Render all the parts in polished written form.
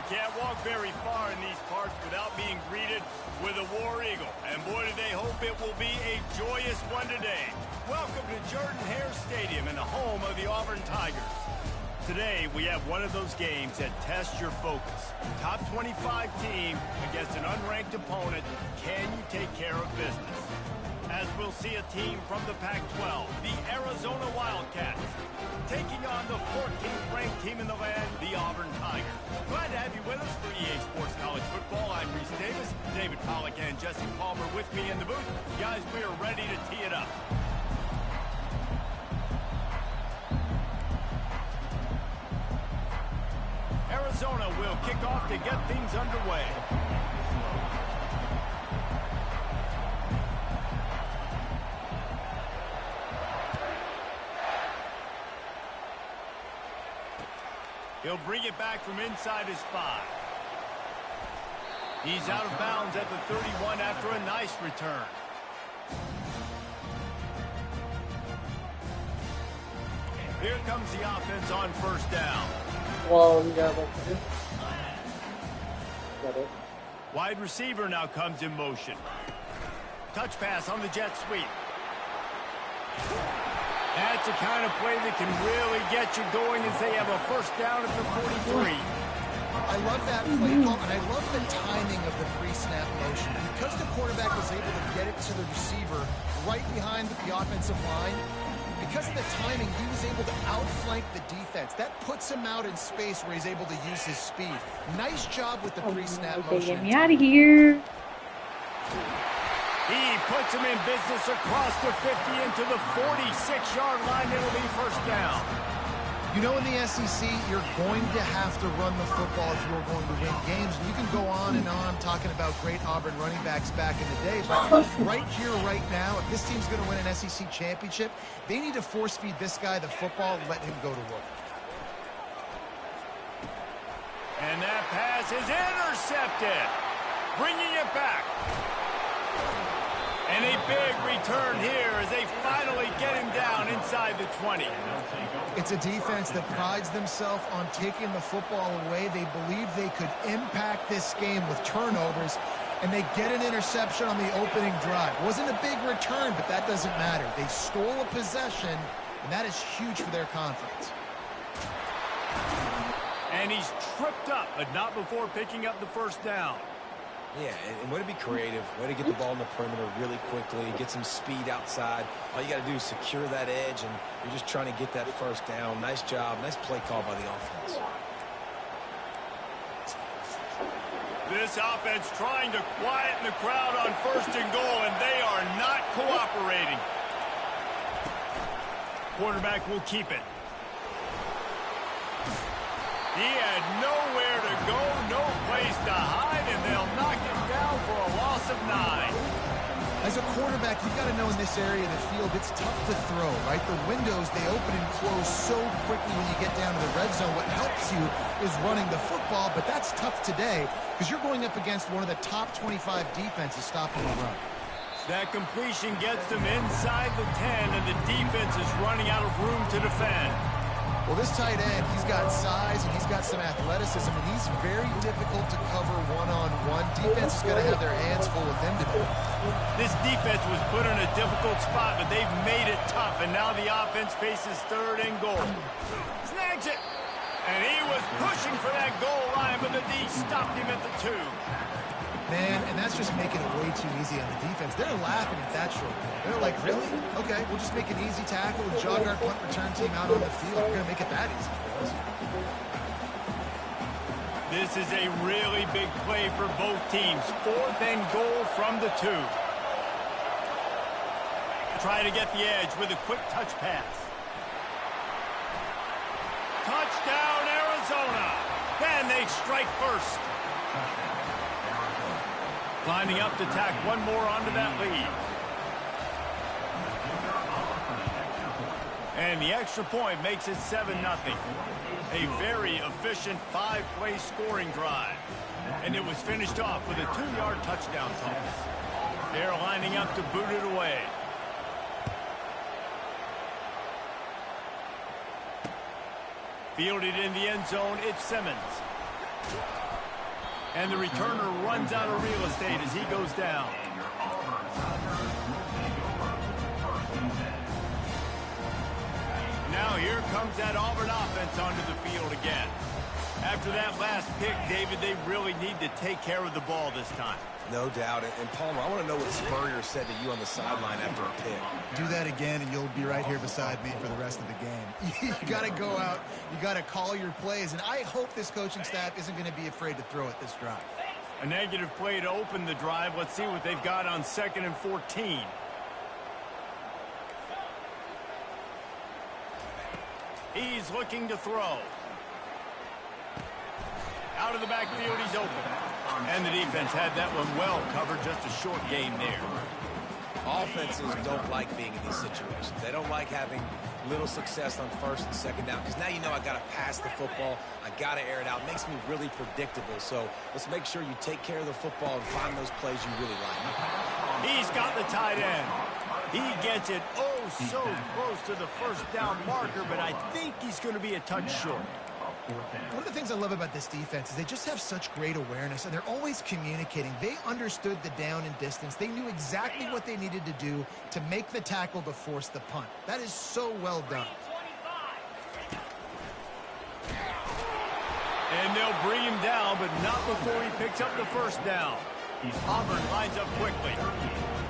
can't walk very far in these parts without being greeted with a War Eagle. And boy, do they hope it will be a joyous one today. Welcome to Jordan-Hare Stadium and the home of the Auburn Tigers. Today, we have one of those games that tests your focus. Top 25 team against an unranked opponent. Can you take care of business? As we'll see a team from the Pac-12, the Arizona Wildcats, taking on the 14th ranked team in the land, the Auburn Tigers. Glad to have you with us for EA Sports College Football. I'm Reese Davis, David Pollack and Jesse Palmer with me in the booth. Guys, we are ready to tee it up. Arizona will kick off to get things underway. He'll bring it back from inside his 5. He's out of bounds at the 31 after a nice return. Here comes the offense on first down. Well, you got it. Wide receiver now comes in motion. Touch pass on the jet sweep. That's the kind of play that can really get you going as they have a first down at the 43. I love that play call, and I love the timing of the pre-snap motion. Because the quarterback was able to get it to the receiver right behind the offensive line, because of the timing, he was able to outflank the defense. That puts him out in space where he's able to use his speed. Nice job with the pre-snap motion. Get me out of here. He puts him in business across the 50 into the 46-yard line. It'll be first down. You know, in the SEC, you're going to have to run the football if you're going to win games. You can go on and on talking about great Auburn running backs back in the day, but right here, right now, if this team's going to win an SEC championship, they need to force-feed this guy the football and let him go to work. And that pass is intercepted, bringing it back. And a big return here as they finally get him down inside the 20. It's a defense that prides themselves on taking the football away. They believe they could impact this game with turnovers, and they get an interception on the opening drive. Wasn't a big return, but that doesn't matter. They stole a possession, and that is huge for their confidence. And he's tripped up, but not before picking up the first down. Yeah, and way to be creative, way to get the ball in the perimeter really quickly, get some speed outside. All you got to do is secure that edge, and you're just trying to get that first down. Nice job, nice play call by the offense. This offense trying to quieten the crowd on first and goal, and they are not cooperating. Quarterback will keep it. He had nowhere to go, no place to hide, and they'll knock him down for a loss of 9. As a quarterback, you've got to know in this area of the field, it's tough to throw, right? The windows, they open and close so quickly when you get down to the red zone. What helps you is running the football, but that's tough today because you're going up against one of the top 25 defenses stopping the run. That completion gets them inside the 10, and the defense is running out of room to defend. Well, this tight end, he's got size and he's got some athleticism, and he's very difficult to cover one-on-one. Defense is going to have their hands full with him today. This defense was put in a difficult spot, but they've made it tough, and now the offense faces third and goal. Snags it, and he was pushing for that goal line, but the D stopped him at the 2. Man, and that's just making it way too easy on the defense. They're laughing at that short. They're like, really? Okay, we'll just make an easy tackle and jog our punt return team out on the field. We're going to make it that easy for us. This is a really big play for both teams. 4th and goal from the 2. Try to get the edge with a quick touch pass. Touchdown, Arizona. And they strike first. Lining up to tack one more onto that lead. And the extra point makes it 7-0. A very efficient 5-play scoring drive. And it was finished off with a 2-yard touchdown toss. They're lining up to boot it away. Fielded in the end zone, it's Simmons. And the returner runs out of real estate as he goes down. Now here comes that Auburn offense onto the field again. After that last pick, David, they really need to take care of the ball this time. No doubt. And Palmer, I want to know what Spurrier said to you on the sideline after a pick. Do that again, and you'll be right here beside me for the rest of the game. You got to go out. You got to call your plays, and I hope this coaching staff isn't going to be afraid to throw it this drive. A negative play to open the drive. Let's see what they've got on 2nd and 14. He's looking to throw. Out of the backfield, he's open. And the defense had that one well covered, just a short gain there. Offenses don't like being in these situations. They don't like having little success on 1st and 2nd down, because now you know I got to pass the football. I got to air it out. It makes me really predictable. So let's make sure you take care of the football and find those plays you really like. He's got the tight end. He gets it so close to the 1st down marker, but I think he's going to be a touch short. One of the things I love about this defense is they just have such great awareness, and they're always communicating. They understood the down and distance. They knew exactly what they needed to do to make the tackle to force the punt. That is so well done. And they'll bring him down, but not before he picks up the 1st down. Auburn lines up quickly.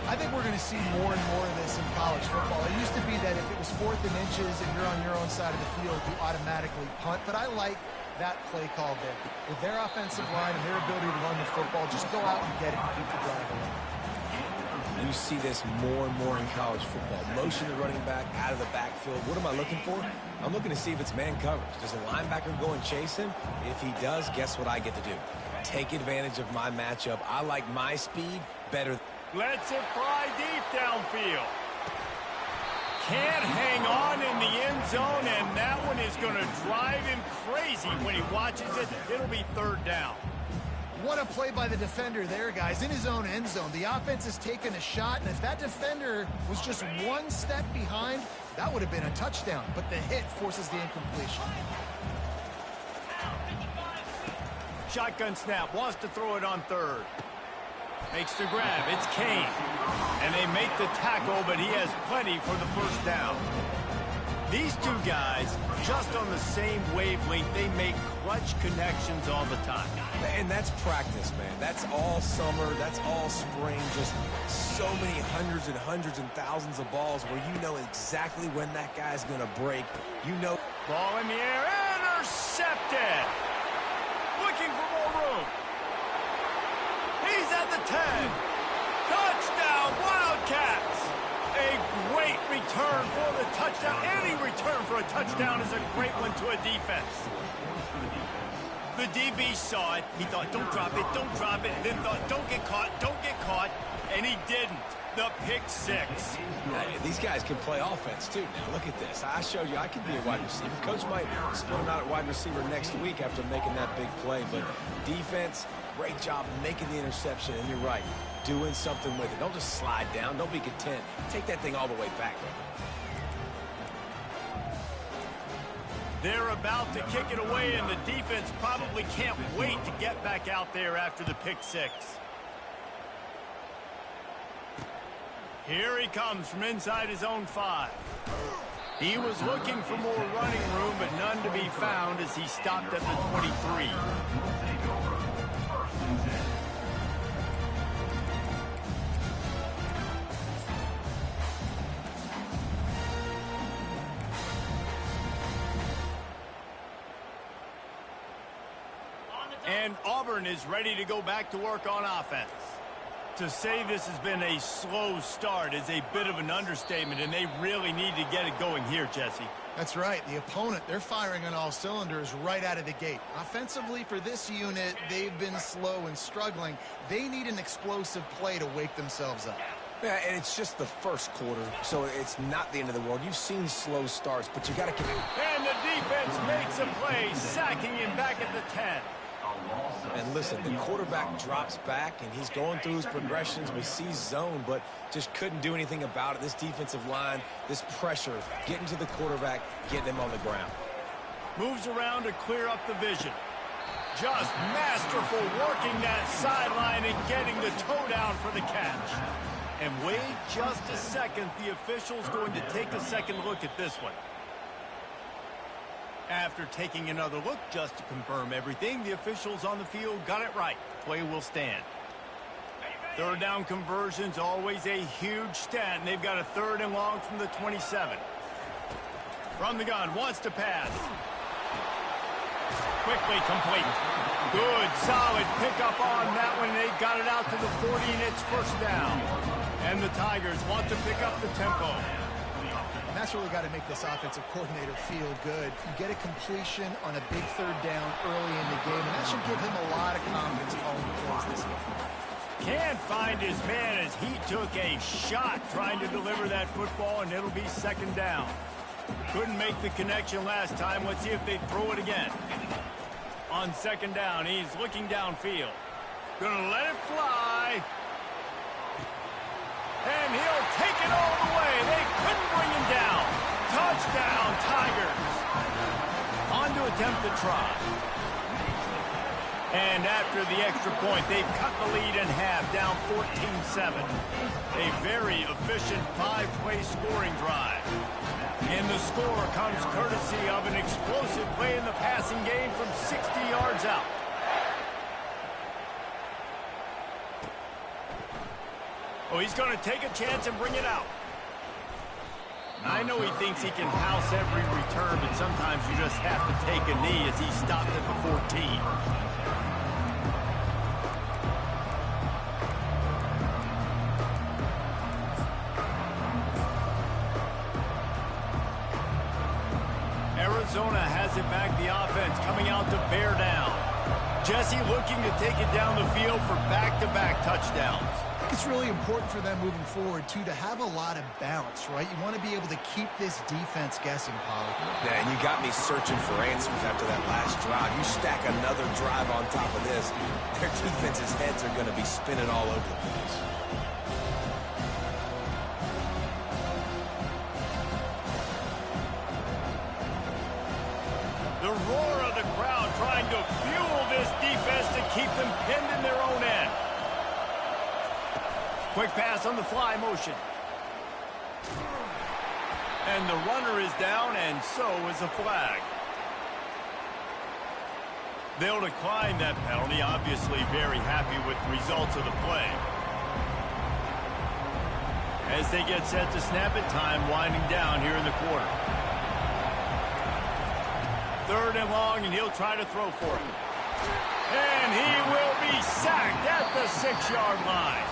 I think we're going to see more and more of this in college football. It used to be that if it was 4th and inches and you're on your own side of the field, you automatically punt. But I like that play call there. With their offensive line and their ability to run the football, just go out and get it and keep the drive away. You see this more and more in college football. Motion the running back out of the backfield. What am I looking for? I'm looking to see if it's man coverage. Does a linebacker go and chase him? If he does, guess what I get to do? Take advantage of my matchup. I like my speed better. Lets it fly deep downfield. Can't hang on in the end zone, and that one is going to drive him crazy when he watches it. It'll be 3rd down. What a play by the defender there, guys. In his own end zone, the offense has taken a shot, and if that defender was just one step behind, that would have been a touchdown. But the hit forces the incompletion. Shotgun snap, wants to throw it on 3rd. Makes the grab, it's Kane. And they make the tackle, but he has plenty for the 1st down. These two guys, just on the same wavelength, they make clutch connections all the time. And that's practice, man. That's all summer, that's all spring. Just so many hundreds and thousands of balls where you know exactly when that guy's going to break. You know. Ball in the air, intercepted. Looking for more room. He's at the 10. Touchdown, Wildcats. A great return for the touchdown. Any return for a touchdown is a great one to a defense. The DB saw it. He thought, don't drop it, don't drop it. Then thought, don't get caught. And he didn't. The pick 6. These guys can play offense, too. Now, look at this. I showed you I can be a wide receiver. Coach might split him out at wide receiver next week after making that big play. But defense, great job making the interception. And you're right, doing something with it. Don't just slide down. Don't be content. Take that thing all the way back. They're about to kick it away, and the defense probably can't wait to get back out there after the pick 6. Here he comes from inside his own 5. He was looking for more running room, but none to be found as he stopped at the 23. And Auburn is ready to go back to work on offense. To say this has been a slow start is a bit of an understatement, and they really need to get it going here, Jesse. That's right. The opponent, they're firing on all cylinders right out of the gate. Offensively, for this unit, they've been slow and struggling. They need an explosive play to wake themselves up. Yeah, and it's just the 1st quarter, so it's not the end of the world. You've seen slow starts, but you got to keep. And the defense makes a play, sacking him back at the 10. And listen, the quarterback drops back, and he's going through his progressions. We see zone, but just couldn't do anything about it. This defensive line, this pressure, getting to the quarterback, getting him on the ground. Moves around to clear up the vision. Just masterful working that sideline and getting the toe down for the catch. And wait just a second. The official's going to take a second look at this one. After taking another look just to confirm everything, the officials on the field got it right. Play will stand. Third down conversion's always a huge stat, and they've got a 3rd and long from the 27. From the gun, wants to pass. Quickly complete. Good, solid pickup on that one. They've got it out to the 40, and it's 1st down. And the Tigers want to pick up the tempo. And that's really got to make this offensive coordinator feel good. You get a completion on a big 3rd down early in the game, and that should give him a lot of confidence calling the plays this game. Can't find his man as he took a shot trying to deliver that football, and it'll be 2nd down. Couldn't make the connection last time. Let's see if they throw it again. On 2nd down, he's looking downfield. Gonna let it fly. And he'll take it all the way. They couldn't bring him down. Touchdown, Tigers. On to attempt the try. And after the extra point, they've cut the lead in half, down 14-7. A very efficient 5-play scoring drive. And the score comes courtesy of an explosive play in the passing game from 60 yards out. Oh, he's going to take a chance and bring it out. I know he thinks he can house every return, but sometimes you just have to take a knee as he stopped at the 14. Arizona has it back, the offense coming out to bear down. Jesse looking to take it down the field for back-to-back touchdowns. I think it's really important for them moving forward, too, to have a lot of bounce, right? You want to be able to keep this defense guessing, Pollard. Yeah, and you got me searching for answers after that last drive. You stack another drive on top of this, their defense's heads are going to be spinning all over the place. The roar of the crowd trying to fuel this defense to keep them pinned in their own end. Quick pass on the fly motion. And the runner is down, and so is the flag. They'll decline that penalty, obviously very happy with the results of the play. As they get set to snap it, time winding down here in the quarter. 3rd and long, and he'll try to throw for it. And he will be sacked at the 6-yard line.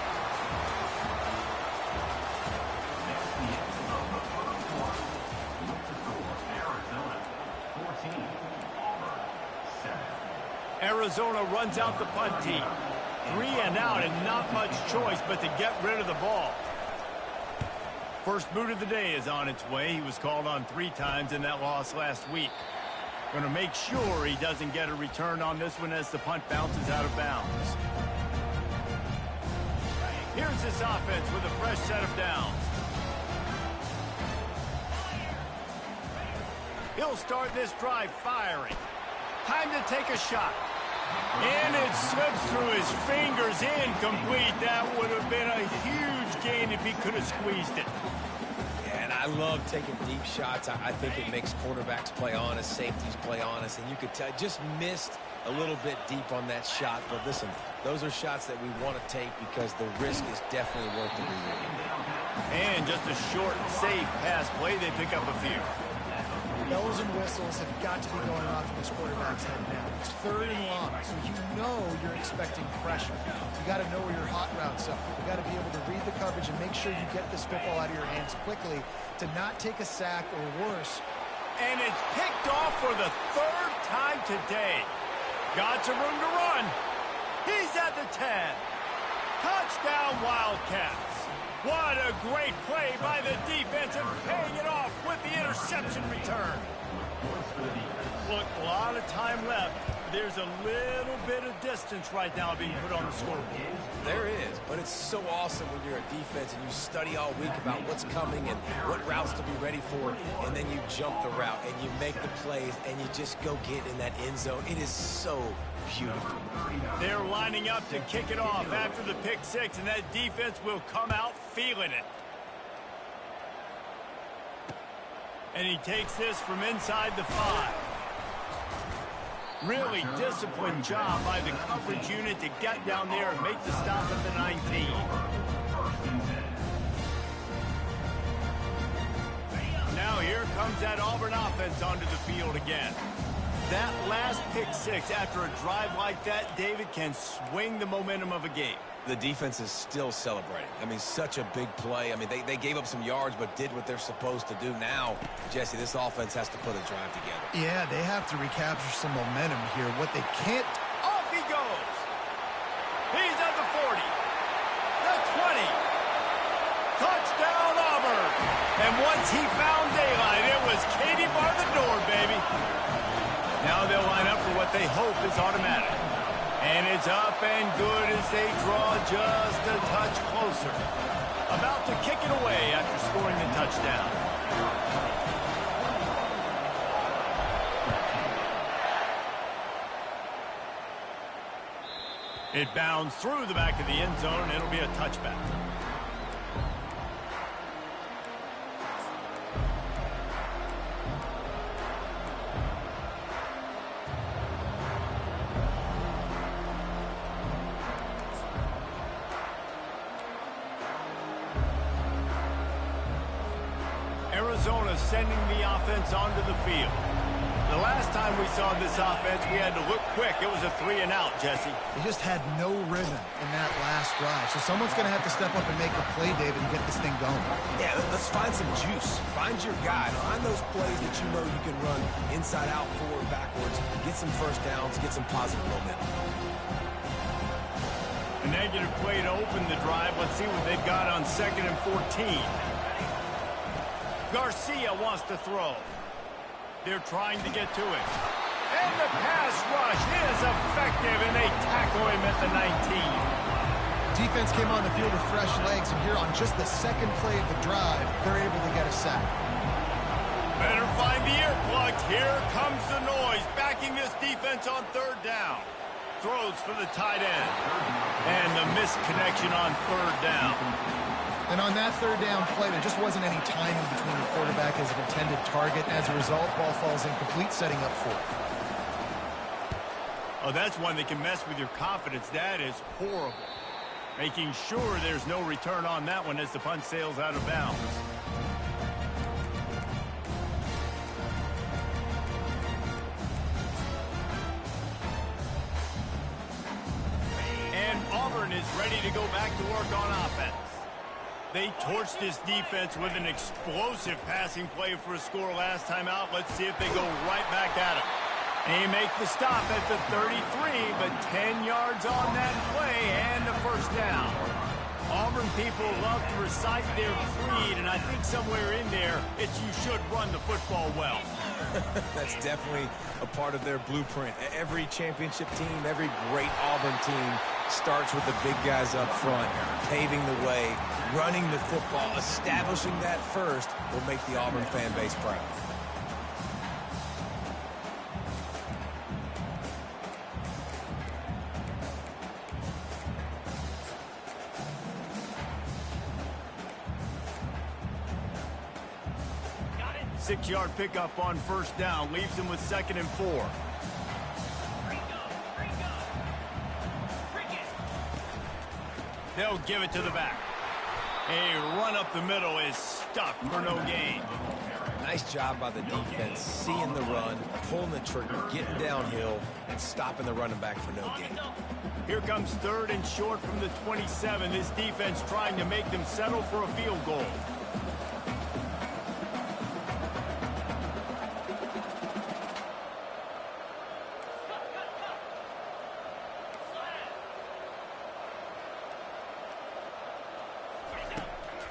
Arizona runs out the punt team. 3 and out, and not much choice but to get rid of the ball. First boot of the day is on its way. He was called on 3 times in that loss last week. Going to make sure he doesn't get a return on this one as the punt bounces out of bounds. Here's this offense with a fresh set of downs. He'll start this drive firing. Time to take a shot. And it slips through his fingers, incomplete. That would have been a huge gain if he could have squeezed it. I love taking deep shots. I think it makes quarterbacks play honest, safeties play honest, and you could tell just missed a little bit deep on that shot. But listen, those are shots that we want to take because the risk is definitely worth the reward. And just a short, safe pass play, they pick up a few. Bells and whistles have got to be going off in this quarterback's head now. It's 3rd and long, so you know you're expecting pressure. You got to know where your hot routes are. You got to be able to read the coverage and make sure you get this football out of your hands quickly to not take a sack or worse. And it's picked off for the 3rd time today. Got some room to run. He's at the 10. Touchdown, Wildcats. What a great play by the defense and paying it off with the interception return. Look, a lot of time left. There's a little bit of distance right now being put on the scoreboard. There is, but it's so awesome when you're a defense and you study all week about what's coming and what routes to be ready for, and then you jump the route and you make the plays and you just go get in that end zone. It is so Beautiful. They're lining up to kick it off after the pick six, and that defense will come out feeling it. And he takes this from inside the 5. Really disciplined job by the coverage unit to get down there and make the stop at the 19. Now here comes that Auburn offense onto the field again. That last pick six after a drive like that, David, can swing the momentum of a game. The defense is still celebrating. I mean, such a big play. I mean, they gave up some yards but did what they're supposed to do. Now, Jesse, this offense has to put a drive together. Yeah, they have to recapture some momentum here. What they can't... Off he goes. He's at the 40. The 20. Touchdown, Auburn. And once he found daylight, it was Katie bar the door, baby. Now they'll line up for what they hope is automatic. And it's up and good as they draw just a touch closer. About to kick it away after scoring the touchdown. It bounds through the back of the end zone, and it'll be a touchback. Arizona sending the offense onto the field. The last time we saw this offense, we had to look quick. It was a 3-and-out, Jesse. They just had no rhythm in that last drive. So someone's going to have to step up and make a play, David, and get this thing going. Yeah, let's find some juice. Find your guy. Find those plays that you know you can run inside out, forward, backwards. Get some first downs. Get some positive momentum. A negative play to open the drive. Let's see what they've got on 2nd and 14. Garcia wants to throw. They're trying to get to it. And the pass rush is effective, and they tackle him at the 19. Defense came on the field with fresh legs, and here on just the second play of the drive, they're able to get a sack. Better find the earplugs. Here comes the noise, backing this defense on 3rd down. Throws for the tight end. And the missed connection on 3rd down. And on that 3rd down play, there just wasn't any timing between the quarterback and his intended target. As a result, ball falls incomplete, setting up 4th. Oh, that's one that can mess with your confidence. That is horrible. Making sure there's no return on that one as the punt sails out of bounds. And Auburn is ready to go back to work on offense. They torched this defense with an explosive passing play for a score last time out. Let's see if they go right back at it. They make the stop at the 33, but 10 yards on that play and a first down. Auburn people love to recite their creed, and I think somewhere in there, it's you should run the football well. That's definitely a part of their blueprint. Every championship team, every great Auburn team starts with the big guys up front, paving the way, running the football, establishing that first will make the Auburn fan base proud. Six-yard pickup on 1st down leaves them with 2nd and 4. They'll give it to the back. A run up the middle is stuck for no gain. Nice job by the defense, seeing the run, pulling the trigger, getting downhill, and stopping the running back for no gain. Here comes 3rd and short from the 27. This defense trying to make them settle for a field goal.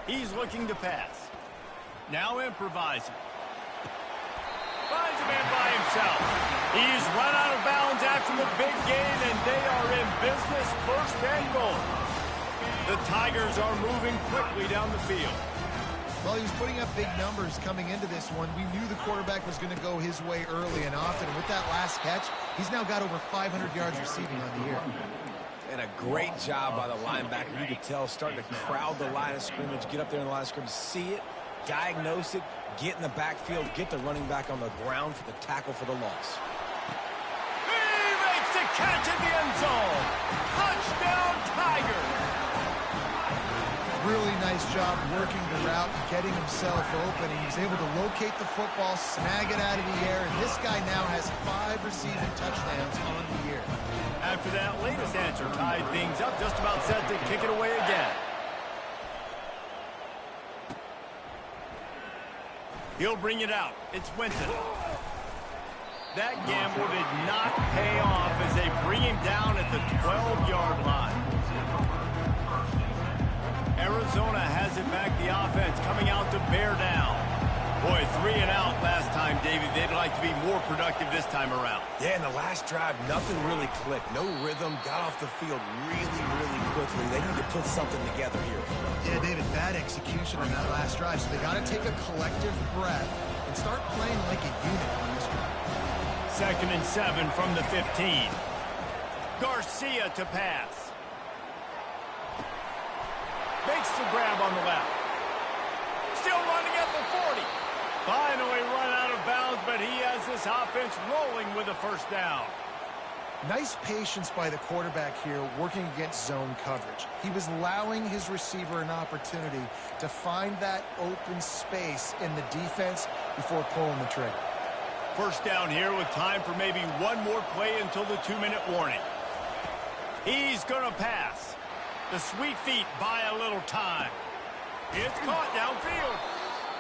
He's looking to pass. Now improvising. Finds a man by himself. He's run out of bounds after the big gain, and they are in business, 1st and goal. The Tigers are moving quickly down the field. Well, he was putting up big numbers coming into this one. We knew the quarterback was going to go his way early and often. With that last catch, he's now got over 500 yards receiving on the year. And a great job by the linebacker. You could tell starting to crowd the line of scrimmage, get up there in the line of scrimmage, see it, diagnose it, get in the backfield, get the running back on the ground for the tackle for the loss. He makes the catch in the end zone. Touchdown, Tigers. Really nice job working the route, getting himself open. He was able to locate the football, snag it out of the air, and this guy now has 5 receiving touchdowns on the year. After that latest answer tied things up, just about set to kick it away again. He'll bring it out. It's Winton. That gamble did not pay off as they bring him down at the 12-yard line. Arizona has it back, the offense coming out to bear down. Boy, 3 and out last time, David. They'd like to be more productive this time around. Yeah, in the last drive, nothing really clicked. No rhythm, got off the field really, really quickly. They need to put something together here. Yeah, David, bad execution on that last drive, so they got to take a collective breath and start playing like a unit on this drive. 2nd and 7 from the 15. Garcia to pass. Makes the grab on the left. Still running at the 40. Finally run out of bounds, but he has this offense rolling with a first down. Nice patience by the quarterback here working against zone coverage. He was allowing his receiver an opportunity to find that open space in the defense before pulling the trigger. First down here with time for maybe one more play until the 2-minute warning. He's going to pass. The sweet feet buy a little time. It's caught downfield.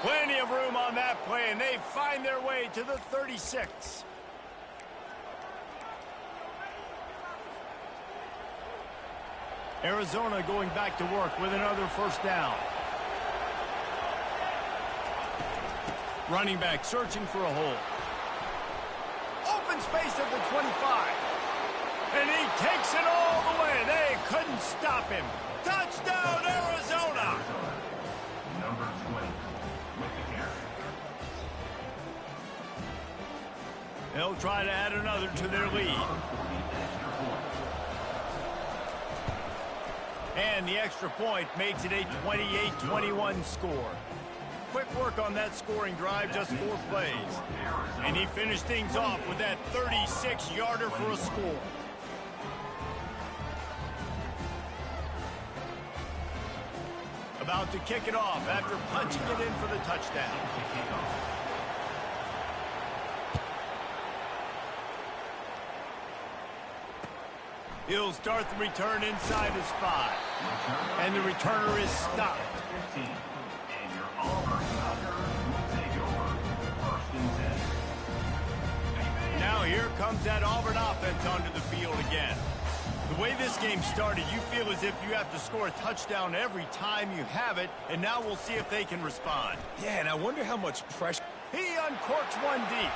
Plenty of room on that play, and they find their way to the 36. Arizona going back to work with another first down. Running back searching for a hole. Open space at the 25. And he takes it all the way. They couldn't stop him. Touchdown, Arizona! Number 20 with the carry. They'll try to add another to their lead. And the extra point makes it a 28-21 score. Quick work on that scoring drive, just 4 plays. And he finished things off with that 36-yarder for a score. About to kick it off after punching it in for the touchdown. He'll start the return inside his 5. And the returner is stopped. 15. And your Auburn Tigers will take over 1st and 10. Now here comes that Auburn offense onto the field again. The way this game started, you feel as if you have to score a touchdown every time you have it, and now we'll see if they can respond. Yeah, and I wonder how much pressure. He uncorks one deep.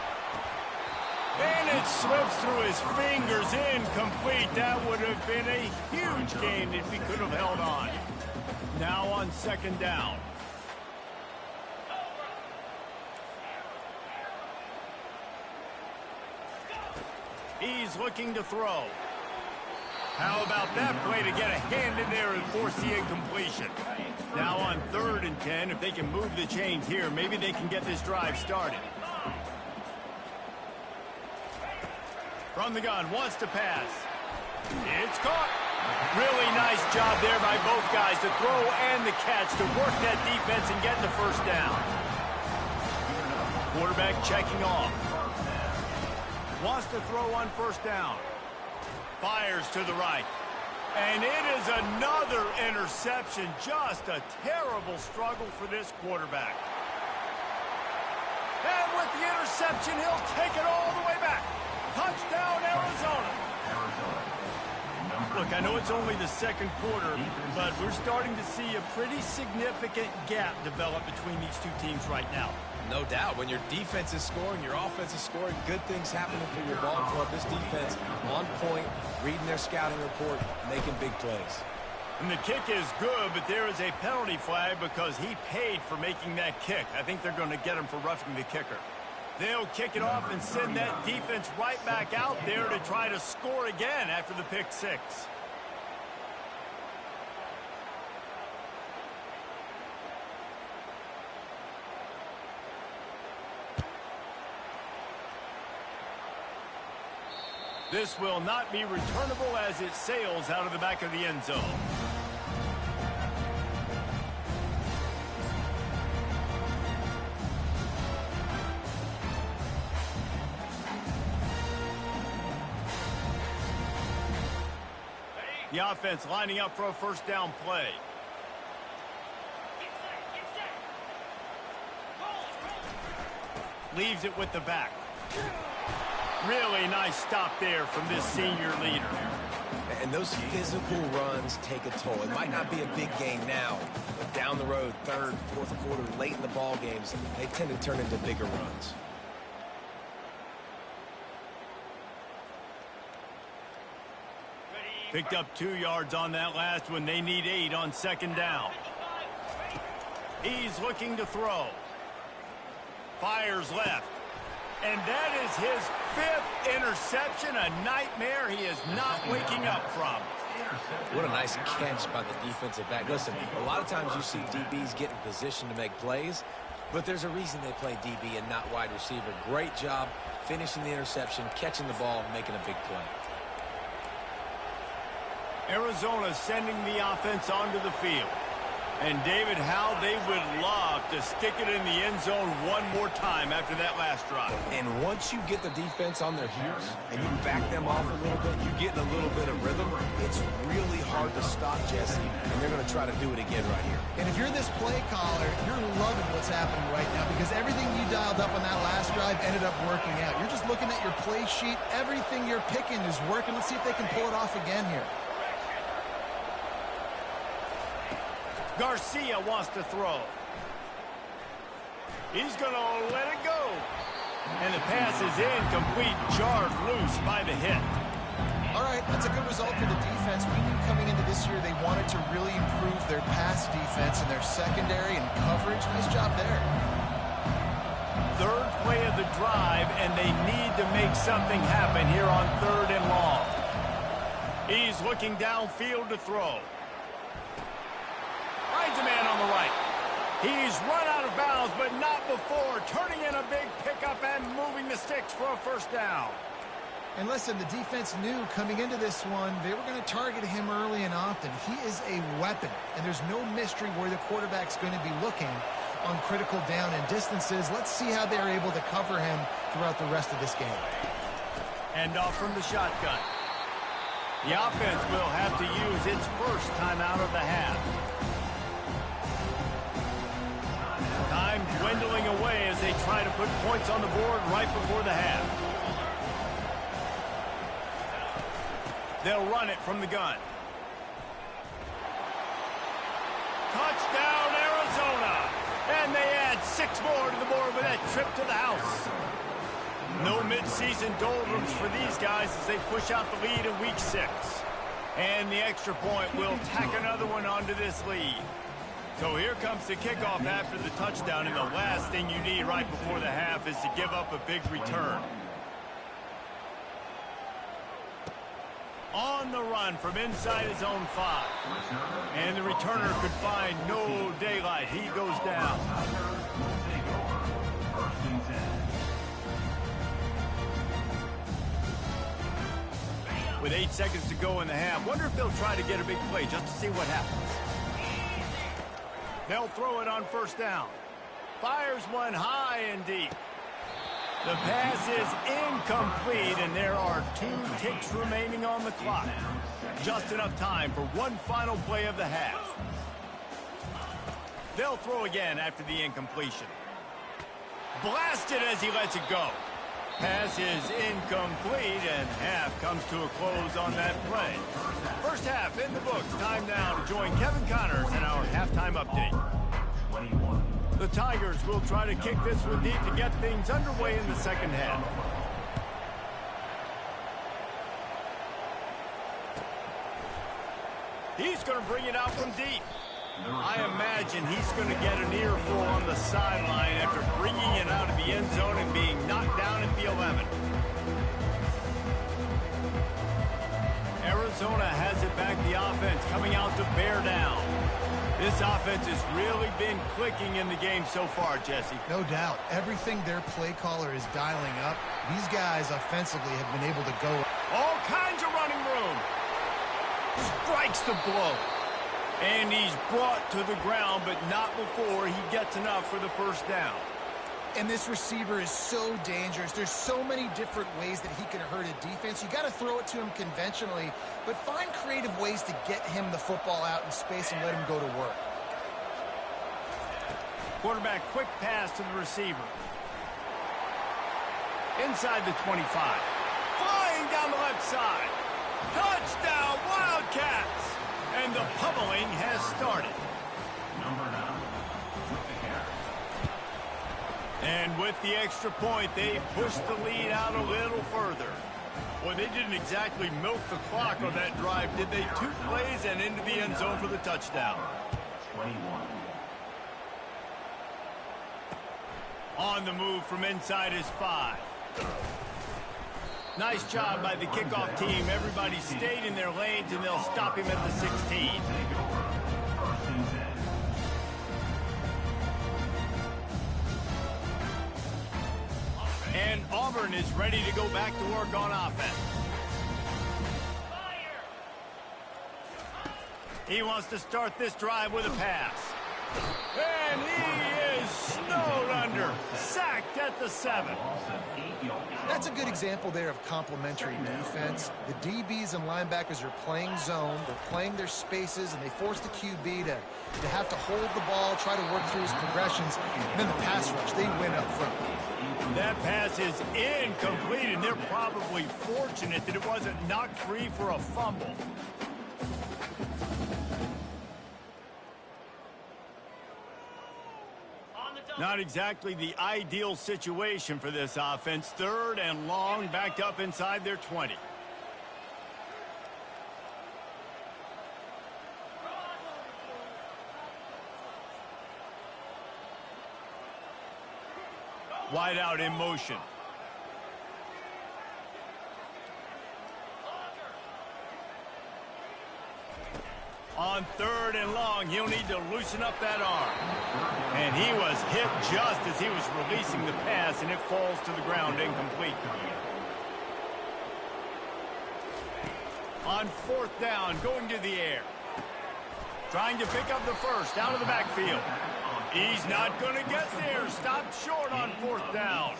And it slips through his fingers, incomplete. That would have been a huge gain if he could have held on. Now on 2nd down. He's looking to throw. How about that play to get a hand in there and force the incompletion? Now on 3rd and 10, if they can move the chains here, maybe they can get this drive started. From the gun, wants to pass. It's caught. Really nice job there by both guys to throw and the catch to work that defense and get the first down. Quarterback checking off. Wants to throw on 1st down. Fires to the right. And it is another interception. Just a terrible struggle for this quarterback. And with the interception, he'll take it all the way back. Touchdown, Arizona. Look, I know it's only the 2nd quarter, but we're starting to see a pretty significant gap develop between these two teams right now. No doubt. When your defense is scoring, your offense is scoring, good things happening for your ball club. This defense on point, reading their scouting report, making big plays. And the kick is good, but there is a penalty flag because he paid for making that kick. I think they're going to get him for roughing the kicker. They'll kick it off and send that defense right back out there to try to score again after the pick six. This will not be returnable as it sails out of the back of the end zone. The offense lining up for a first down play. Leaves it with the back. Really nice stop there from this senior leader. And those physical runs take a toll. It might not be a big gain now, but down the road, third, fourth quarter, late in the ball games, they tend to turn into bigger runs. Picked up 2 yards on that last one. They need 8 on second down. He's looking to throw. Fires left. And that is his 5th interception, a nightmare he is not waking up from. What a nice catch by the defensive back. Listen, a lot of times you see DBs get in position to make plays, but there's a reason they play DB and not wide receiver. Great job finishing the interception, catching the ball, making a big play. Arizona sending the offense onto the field. And David, how they would love to stick it in the end zone one more time after that last drive. And once you get the defense on their heels and you back them off a little bit, you get in a little bit of rhythm, it's really hard to stop, Jesse, and they're going to try to do it again right here. And if you're this play caller, you're loving what's happening right now because everything you dialed up on that last drive ended up working out. You're just looking at your play sheet. Everything you're picking is working. Let's see if they can pull it off again here. Garcia wants to throw. He's going to let it go. And the pass is incomplete, jarred loose by the hit. All right, that's a good result for the defense. We knew coming into this year they wanted to really improve their pass defense and their secondary and coverage. Nice job there. Third play of the drive, and they need to make something happen here on 3rd and long. He's looking downfield to throw. Finds a man on the right. He's run out of bounds, but not before turning in a big pickup and moving the sticks for a first down. And listen, the defense knew coming into this one, they were going to target him early and often. He is a weapon, and there's no mystery where the quarterback's going to be looking on critical down and distances. Let's see how they're able to cover him throughout the rest of this game. And off from the shotgun. The offense will have to use its first timeout of the half. Time dwindling away as they try to put points on the board right before the half. They'll run it from the gun. Touchdown, Arizona! And they add 6 more to the board with that trip to the house. No mid-season doldrums for these guys as they push out the lead in week 6. And the extra point will tack another one onto this lead. So here comes the kickoff after the touchdown, and the last thing you need right before the half is to give up a big return. On the run from inside his own 5. And the returner could find no daylight. He goes down. With 8 seconds to go in the half, wonder if they'll try to get a big play just to see what happens. They'll throw it on first down. Fires one high and deep. The pass is incomplete, and there are 2 ticks remaining on the clock. Just enough time for one final play of the half. They'll throw again after the incompletion. Blasted as he lets it go. Pass is incomplete, and half comes to a close on that play. First half in the books. Time now to join Kevin Connors in our halftime update. The Tigers will try to kick this one deep to get things underway in the second half. He's going to bring it out from deep. I imagine he's going to get an earful on the sideline after bringing it out of the end zone and being knocked down at the 11. Arizona has it back, the offense coming out to bear down. This offense has really been clicking in the game so far, Jesse. No doubt. Everything their play caller is dialing up, these guys offensively have been able to go. All kinds of running room. Strikes the blow. And he's brought to the ground, but not before he gets enough for the first down. And this receiver is so dangerous. There's so many different ways that he can hurt a defense. You got to throw it to him conventionally, but find creative ways to get him the football out in space and let him go to work. Quarterback, quick pass to the receiver. Inside the 25. Flying down the left side. Touchdown, Wildcats! And the pummeling has started. Number 9 with the carry. And with the extra point, they pushed the lead out a little further. Boy, they didn't exactly milk the clock on that drive, did they? 2 plays and into the end zone for the touchdown. 21. On the move from inside his 5. Nice job by the kickoff team. Everybody stayed in their lanes, and they'll stop him at the 16. Take over. First and 10. And Auburn is ready to go back to work on offense. He wants to start this drive with a pass. And he is snowed under. Sacked at the 7. That's a good example there of complementary defense. The DBs and linebackers are playing zone, they're playing their spaces, and they force the QB to have to hold the ball, try to work through his progressions, and then the pass rush, they win up front. That pass is incomplete, and they're probably fortunate that it wasn't knocked free for a fumble. Not exactly the ideal situation for this offense. 3rd and long, backed up inside their 20. Wide out in motion. On 3rd and long, he'll need to loosen up that arm. And he was hit just as he was releasing the pass, and it falls to the ground incomplete. On 4th down, going to the air. Trying to pick up the first out of the backfield. He's not going to get there. Stopped short on 4th down.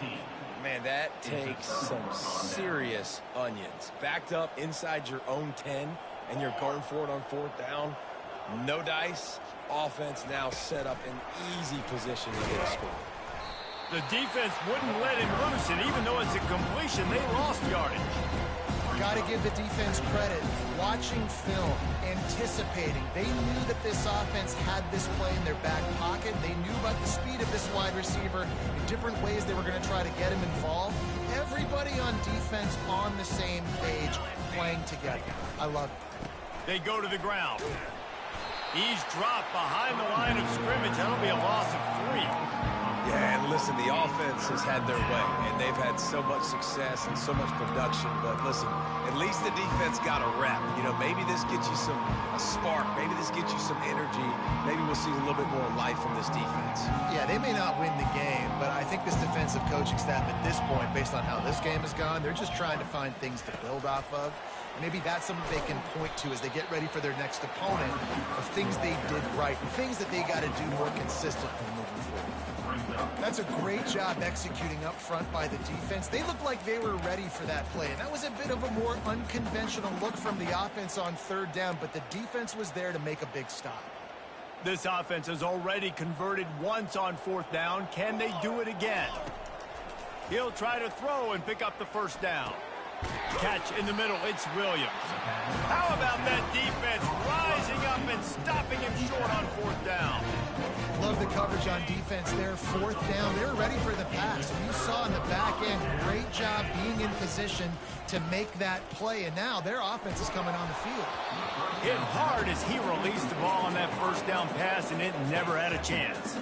Man, that takes some serious onions. Backed up inside your own 10, and you're going for it on 4th down. No dice. Offense now set up an easy position to get a score. The defense wouldn't let him loose, and even though it's a completion, they lost yardage. Got to give the defense credit. Watching film, anticipating. They knew that this offense had this play in their back pocket. They knew about the speed of this wide receiver, the different ways they were going to try to get him involved. Everybody on defense on the same page, playing together. I love it. They go to the ground. He's dropped behind the line of scrimmage. That'll be a loss of 3. Yeah, and listen, the offense has had their way, and they've had so much success and so much production. But listen, at least the defense got a rep. You know, maybe this gets you a spark. Maybe this gets you some energy. Maybe we'll see a little bit more life from this defense. Yeah, they may not win the game, but I think this defensive coaching staff at this point, based on how this game has gone, they're just trying to find things to build off of. Maybe that's something they can point to as they get ready for their next opponent of things they did right, things that they got to do more consistently moving forward. That's a great job executing up front by the defense. They looked like they were ready for that play, and that was a bit of a more unconventional look from the offense on 3rd down, but the defense was there to make a big stop. This offense has already converted once on 4th down. Can they do it again? He'll try to throw and pick up the first down. Catch in the middle, it's Williams. How about that defense rising up and stopping him short on 4th down? Love the coverage on defense there. 4th down, they were ready for the pass. And you saw in the back end, great great job being in position to make that play, and now their offense is coming on the field. Hit hard as he released the ball on that first down pass, and it never had a chance.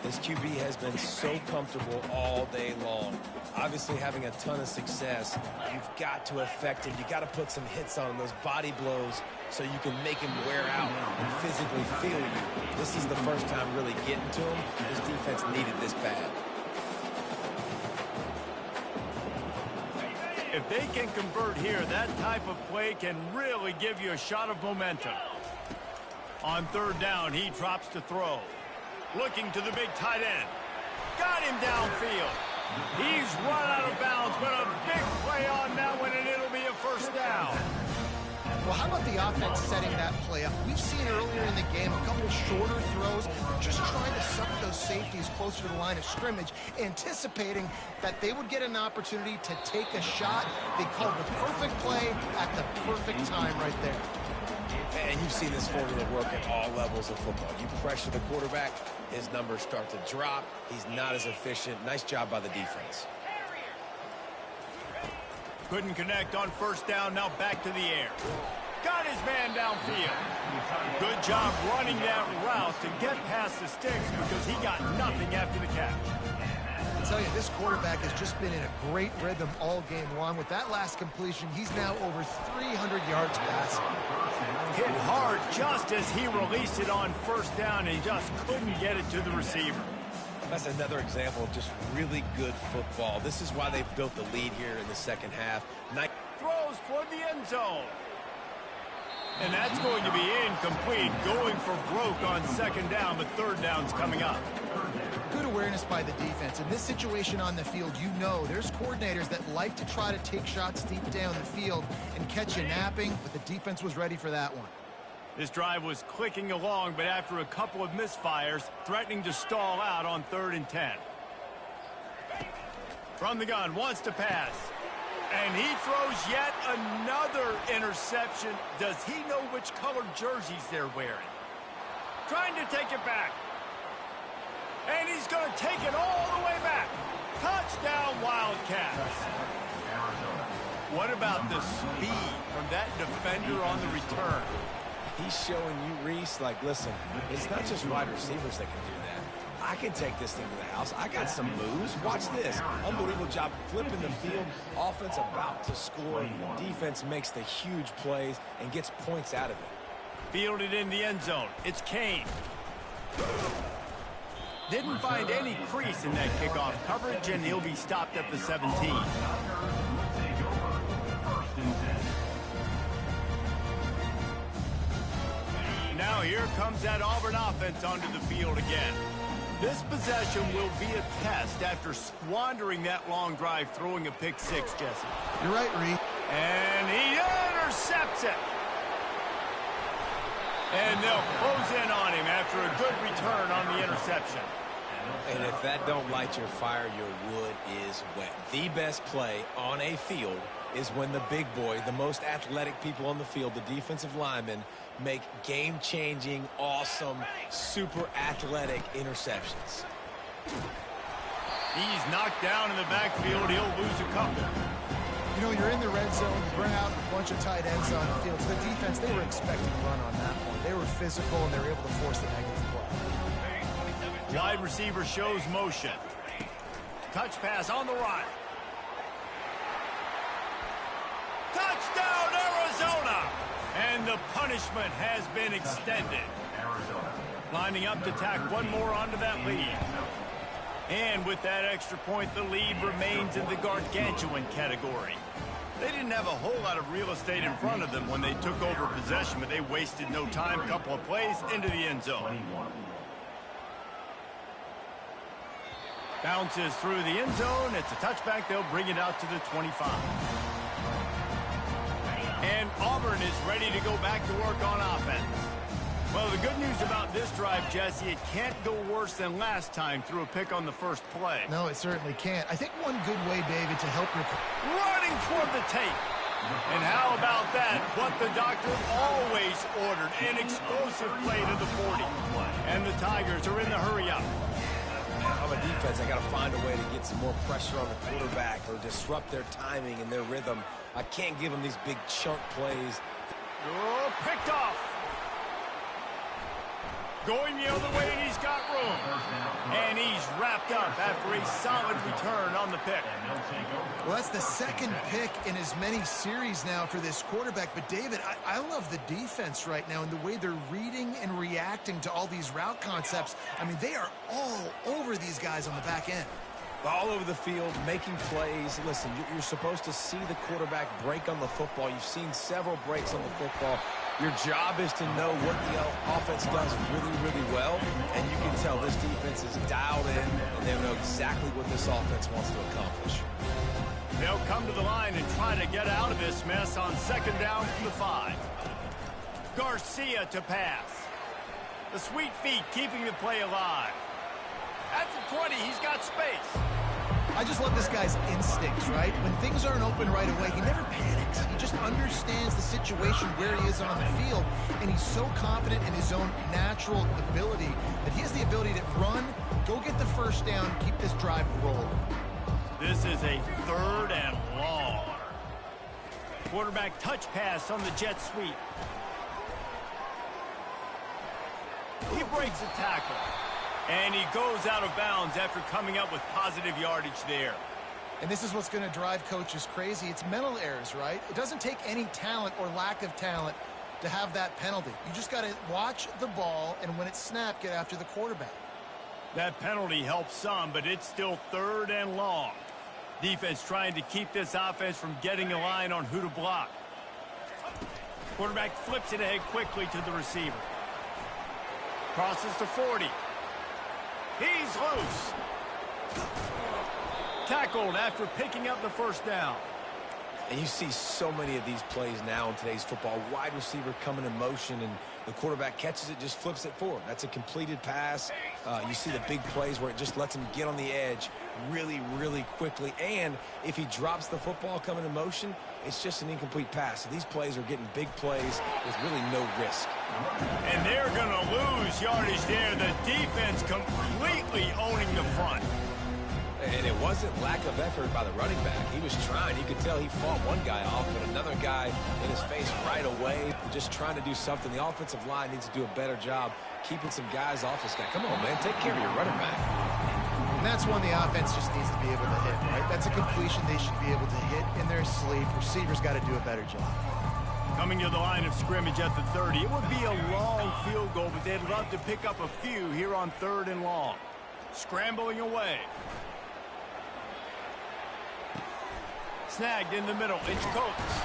This QB has been so comfortable all day long. Obviously having a ton of success. You've got to affect him. You've got to put some hits on him, those body blows, so you can make him wear out and physically feel you. This is the first time really getting to him. His defense needed this bad. If they can convert here, that type of play can really give you a shot of momentum. On third down, he drops to throw. Looking to the big tight end. Got him downfield. He's run out of bounds, but a big play on that one, and it'll be a first down. Well, how about the offense setting that play up? We've seen earlier in the game a couple shorter throws, just trying to suck those safeties closer to the line of scrimmage, anticipating that they would get an opportunity to take a shot. They called the perfect play at the perfect time right there. And you've seen this formula work at all levels of football. You pressure the quarterback, his numbers start to drop. He's not as efficient. Nice job by the defense. Couldn't connect on first down, now back to the air. Got his man downfield. Good job running that route to get past the sticks because he got nothing after the catch. I tell you, this quarterback has just been in a great rhythm all game long. With that last completion, he's now over 300 yards passing. Hit hard just as he released it on first down, and he just couldn't get it to the receiver. That's another example of just really good football. This is why they've built the lead here in the second half. Throws toward the end zone. And that's going to be incomplete, going for broke on second down, but third down's coming up. Good awareness by the defense. In this situation on the field, you know there's coordinators that like to try to take shots deep down the field and catch you napping, but the defense was ready for that one. This drive was clicking along, but after a couple of misfires, threatening to stall out on 3rd and 10. From the gun, wants to pass. And he throws yet another interception. Does he know which colored jerseys they're wearing? Trying to take it back. And he's going to take it all the way back. Touchdown, Wildcats. What about the speed from that defender on the return? He's showing you, Reese, like, listen, it's not just wide receivers that can do that. I can take this thing to the house. I got some moves. Watch this. Unbelievable job flipping the field. Offense about to score. Defense makes the huge plays and gets points out of it. Fielded in the end zone. It's Kane. Didn't find any crease in that kickoff coverage, and he'll be stopped at the 17. Now here comes that Auburn offense onto the field again. This possession will be a test after squandering that long drive, throwing a pick six, Jesse. You're right, Reed. And he intercepts it. And they'll close in on him after a good return on the interception. And if that don't light your fire, your wood is wet. The best play on a field is when the big boy, the most athletic people on the field, the defensive linemen, make game-changing, awesome, super athletic interceptions. He's knocked down in the backfield. He'll lose a couple. You know, you're in the red zone, you bring out a bunch of tight ends on the field. So the defense, they were expecting a run on that one. They were physical, and they were able to force the negative play. Wide receiver shows motion. Touch pass on the run. Touchdown, Arizona! And the punishment has been extended. Lining up to tack one more onto that lead. And with that extra point, the lead remains in the gargantuan category. They didn't have a whole lot of real estate in front of them when they took over possession, but they wasted no time. Couple of plays into the end zone. Bounces through the end zone. It's a touchback. They'll bring it out to the 25. And Auburn is ready to go back to work on offense. Well, the good news about this drive, Jesse, it can't go worse than last time through a pick on the first play. No, it certainly can't. I think one good way, David, to help your... Running toward the tape. And how about that? What the doctor always ordered, an explosive play to the 40. And the Tigers are in the hurry up. I'm a defense. I got to find a way to get some more pressure on the quarterback or disrupt their timing and their rhythm. I can't give them these big chunk plays. Oh, picked off. Going the other way, and he's got room. And he's wrapped up after a solid return on the pick. Well, that's the second pick in as many series now for this quarterback. But, David, I love the defense right now and the way they're reading and reacting to all these route concepts. I mean, they are all over these guys on the back end. All over the field, making plays. Listen, you're supposed to see the quarterback break on the football. You've seen several breaks on the football. Your job is to know what the offense does really, really well, and you can tell this defense is dialed in, and they know exactly what this offense wants to accomplish. They'll come to the line and try to get out of this mess on second down from the 5. Garcia to pass. The sweet feet keeping the play alive. At the 20, he's got space. I just love this guy's instincts, right? When things aren't open right away, he never panics. He just understands the situation where he is on the field, and he's so confident in his own natural ability that he has the ability to run, go get the first down, keep this drive rolling. This is a 3rd and long. Quarterback touch pass on the jet sweep. He breaks a tackle. And he goes out of bounds after coming up with positive yardage there. And this is what's going to drive coaches crazy. It's mental errors, right? It doesn't take any talent or lack of talent to have that penalty. You just got to watch the ball, and when it's snapped, get after the quarterback. That penalty helps some, but it's still 3rd and long. Defense trying to keep this offense from getting a line on who to block. Quarterback flips it ahead quickly to the receiver. Crosses to 40. He's loose. Tackled after picking up the first down. And you see so many of these plays now in today's football. Wide receiver coming in motion, and the quarterback catches it, just flips it forward. That's a completed pass. You see the big plays where it just lets him get on the edge really, really quickly. And if he drops the football coming in motion, it's just an incomplete pass. So these plays are getting big plays with really no risk. And they're going to lose yardage there. The defense completely owning the front. And it wasn't lack of effort by the running back. He was trying. You could tell he fought one guy off, but another guy in his face right away, just trying to do something. The offensive line needs to do a better job keeping some guys off this guy. Come on, man. Take care of your running back. And that's one the offense just needs to be able to hit, right? That's a completion they should be able to hit in their sleep. Receivers got to do a better job. Coming to the line of scrimmage at the 30. It would be a long field goal, but they'd love to pick up a few here on 3rd and long. Scrambling away. Snagged in the middle. It's Coates.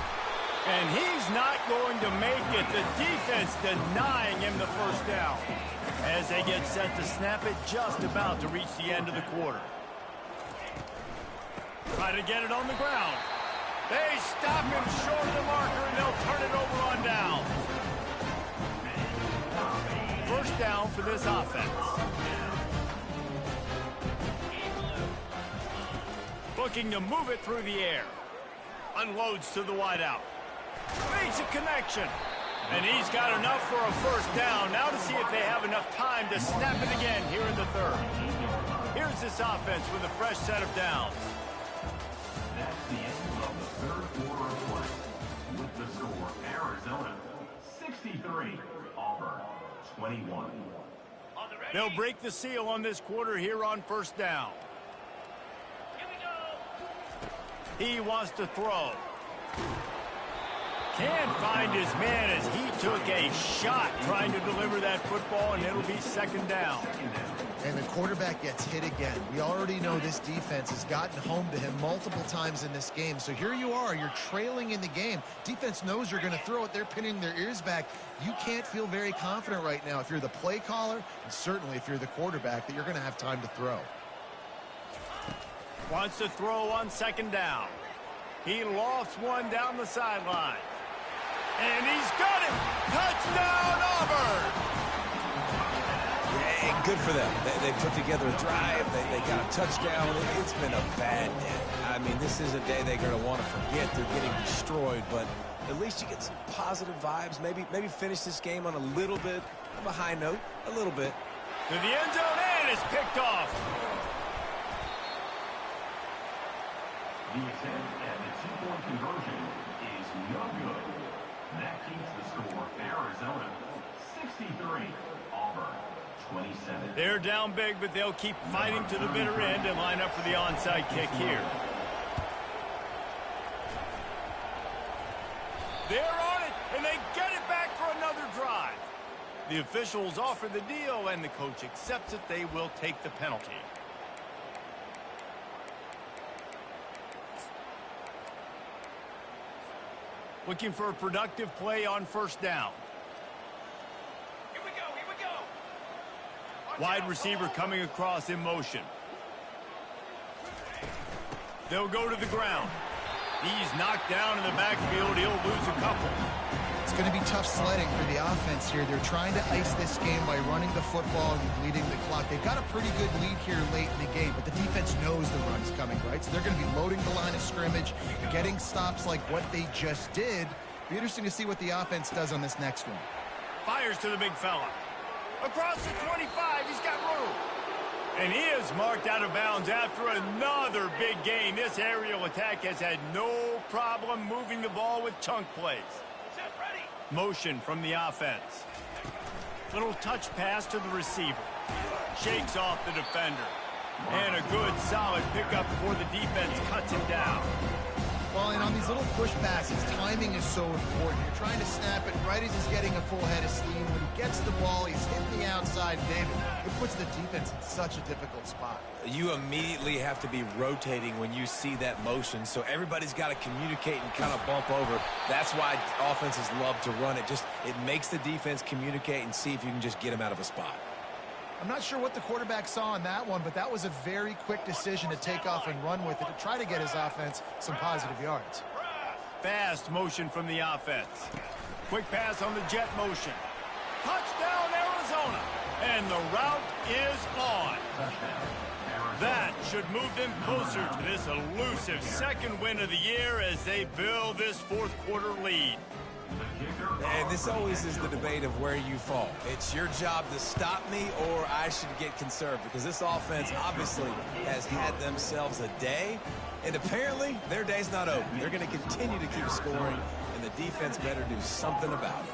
And he's not going to make it. The defense denying him the first down. As they get set to snap it, just about to reach the end of the quarter. Try to get it on the ground. They stop him short of the marker, and they'll turn it over on down. First down for this offense. Looking to move it through the air. Unloads to the wideout. Makes a connection. And he's got enough for a first down. Now to see if they have enough time to snap it again here in the 3rd. Here's this offense with a fresh set of downs. That's the end of the 3rd quarter of play. With the score, Arizona 63, Auburn 21. They'll break the seal on this quarter here on first down. He wants to throw. Can't find his man as he took a shot trying to deliver that football, and it'll be second down. And the quarterback gets hit again. We already know this defense has gotten home to him multiple times in this game. So here you are. You're trailing in the game. Defense knows you're going to throw it. They're pinning their ears back. You can't feel very confident right now if you're the play caller, and certainly if you're the quarterback, that you're going to have time to throw. Wants to throw on second down. He lofts one down the sideline. And he's got it! Touchdown, Auburn! Yeah, good for them. They put together a drive. They got a touchdown. It's been a bad day. I mean, this is a day they're going to want to forget. They're getting destroyed, but at least you get some positive vibes. Maybe finish this game on a little bit of a high note. A little bit. To the end zone, and it's picked off. The attempt at the two-point conversion is no good. That keeps the score Arizona 63, Auburn 27. They're down big, but they'll keep fighting to the bitter end and line up for the onside kick here. They're on it, and they get it back for another drive. The officials offer the deal, and the coach accepts it. They will take the penalty. Looking for a productive play on first down. Here we go. Wide receiver coming across in motion. They'll go to the ground. He's knocked down in the backfield. He'll lose a couple. It's going to be tough sledding for the offense here. They're trying to ice this game by running the football and bleeding the clock. They've got a pretty good lead here late in the game, but the defense knows the run's coming, right? So they're going to be loading the line of scrimmage, getting stops like what they just did. Be interesting to see what the offense does on this next one. Fires to the big fella. Across the 25, he's got room. And he is marked out of bounds after another big gain. This aerial attack has had no problem moving the ball with chunk plays. Motion from the offense. Little touch pass to the receiver. Shakes off the defender. And a good, solid pickup before the defense cuts him down. Well, and on these little push passes, timing is so important. You're trying to snap it right as he's getting a full head of steam. When he gets the ball, he's hitting the outside, David. It puts the defense in such a difficult spot. You immediately have to be rotating when you see that motion, so everybody's got to communicate and kind of bump over. That's why offenses love to run it. It makes the defense communicate and see if you can just get him out of a spot. I'm not sure what the quarterback saw on that one, but that was a very quick decision to take off and run with it to try to get his offense some positive yards. Fast motion from the offense. Quick pass on the jet motion. Touchdown, Arizona. And the route is on. That should move them closer to this elusive second win of the year as they build this fourth quarter lead. And this always is the debate of where you fall. It's your job to stop me or I should get conserved, because this offense obviously has had themselves a day, and apparently their day's not over. They're going to continue to keep scoring, and the defense better do something about it.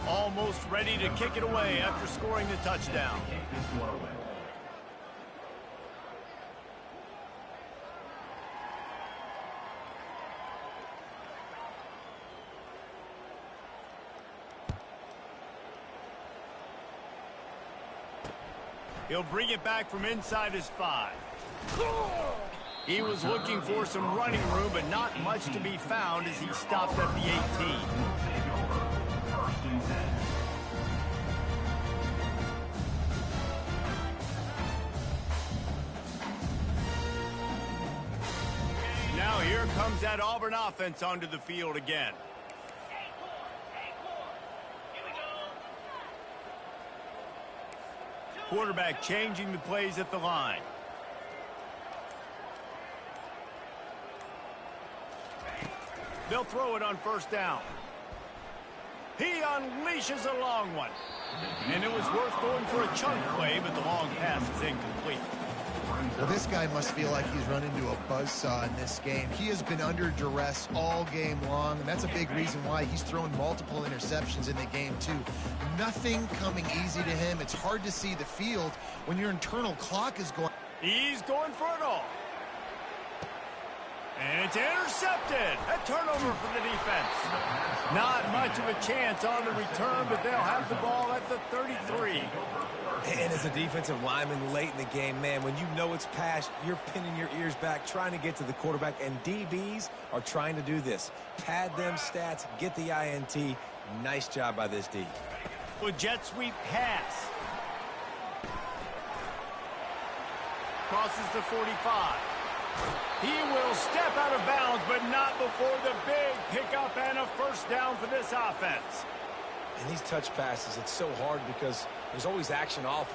Almost ready to kick it away after scoring the touchdown. He'll bring it back from inside his 5. He was looking for some running room, but not much to be found as he stopped at the 18. Now here comes that Auburn offense onto the field again. Quarterback changing the plays at the line. They'll throw it on first down. He unleashes a long one. And it was worth going for a chunk play, but the long pass is incomplete. Well, this guy must feel like he's run into a buzzsaw in this game. He has been under duress all game long, and that's a big reason why he's thrown multiple interceptions in the game, too. Nothing coming easy to him. It's hard to see the field when your internal clock is going. He's going for it all. And it's intercepted. A turnover for the defense. Not much of a chance on the return, but they'll have the ball at the 33. And as a defensive lineman late in the game, man, when you know it's past, you're pinning your ears back, trying to get to the quarterback, and DBs are trying to do this. Pad them stats, get the INT. Nice job by this D. With jet sweep pass. Crosses the 45. He will step out of bounds, but not before the big pickup and a first down for this offense. And these touch passes, it's so hard because there's always action off.